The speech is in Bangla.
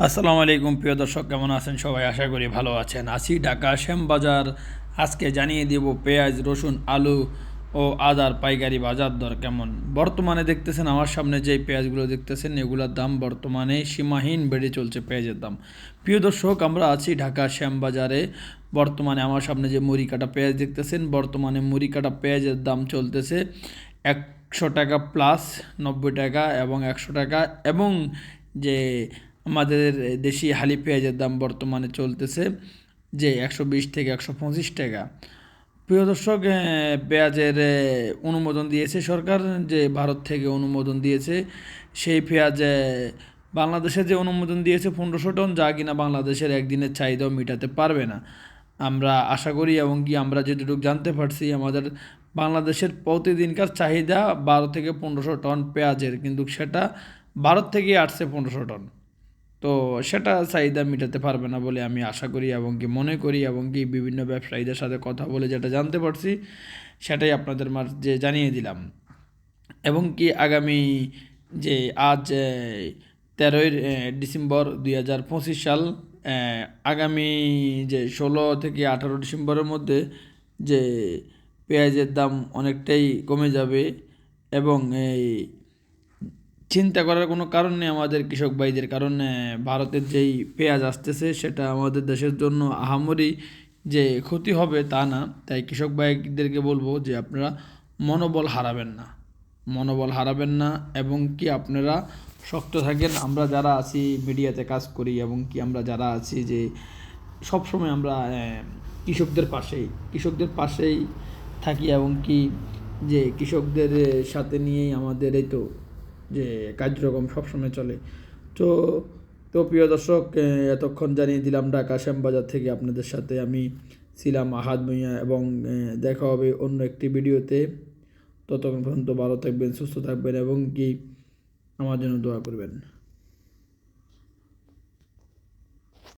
আসসালামু আলাইকুম প্রিয় দর্শক, কেমন আছেন সবাই? আশা করি ভালো আছেন। আছি ঢাকা শ্যামবাজার। আজকে জানিয়ে দেব পেঁয়াজ, রসুন, আলু ও আদার পাইকারি বাজার দর কেমন। বর্তমানে দেখতেছেন আমার সামনে যেই পেঁয়াজগুলো দেখতেছেন, এগুলোর দাম বর্তমানে সীমাহীন বেড়ে চলছে পেঁয়াজের দাম। প্রিয় দর্শক, আমরা আছি ঢাকা শ্যামবাজারে। বর্তমানে আমার সামনে যে মুড়ি কাটা পেঁয়াজ দেখতেছেন, বর্তমানে মুড়ি কাটা পেঁয়াজের দাম চলতেছে 100 টাকা প্লাস, 90 টাকা এবং 100 টাকা। এবং যে আমাদের দেশি হালি পেঁয়াজের দাম বর্তমানে চলতেছে যে 120 থেকে 125 টাকা। প্রিয় দর্শক, পেঁয়াজের অনুমোদন দিয়েছে সরকার, যে ভারত থেকে অনুমোদন দিয়েছে সেই পেঁয়াজ বাংলাদেশে যে অনুমোদন দিয়েছে 1500 টন, যা কিনা বাংলাদেশের একদিনের চাহিদাও মেটাতে পারবে না। আমরা আশা করি এবং কি আমরা যেটুকু জানতে পারছি, আমাদের বাংলাদেশের প্রতিদিনকার চাহিদা 12 থেকে 1500 টন পেঁয়াজের, কিন্তু সেটা ভারত থেকে আসছে 1500 টন। তো সেটা চাহিদা মেটাতে পারবে না বলে আমি আশা করি এবং কি মনে করি, এবং কি বিভিন্ন ব্যবসায়ীদের সাথে কথা বলে যেটা জানতে পারছি সেটাই আপনাদের মাঝে জানিয়ে দিলাম। এবং কি আগামী যে আজ 13ই ডিসেম্বর 2025 সাল, আগামী যে 16 থেকে 18 ডিসেম্বরের মধ্যে যে পেঁয়াজের দাম অনেকটাই কমে যাবে। এবং এই চিন্তা করার কোনো কারণ নেই আমাদের কৃষক ভাইদের, কারণ ভারতের যেই পেঁয়াজ আসতেছে সেটা আমাদের দেশের জন্য আহামরি যে ক্ষতি হবে তা না। তাই কৃষক ভাইদেরকে বলবো যে আপনারা মনোবল হারাবেন না, মনোবল হারাবেন না এবং কি আপনারা শক্ত থাকেন। আমরা যারা আছি মিডিয়াতে কাজ করি এবং কি আমরা যারা আছি যে সবসময় আমরা কৃষকদের পাশেই থাকি এবং কি যে কৃষকদের সাথে নিয়েই আমাদের এই তো যে কার্যক্রম সবসময় চলে। তো তো প্রিয় দর্শক, এতক্ষণ জানিয়ে দিলাম ঢাকা শ্যামবাজার থেকে আপনাদের সাথে আমি ছিলাম আহাদ ভূঁইয়া, এবং দেখা হবে অন্য একটি ভিডিওতে। ততক্ষণ পর্যন্ত ভালো থাকবেন, সুস্থ থাকবেন এবং কি আমার জন্য দোয়া করবেন।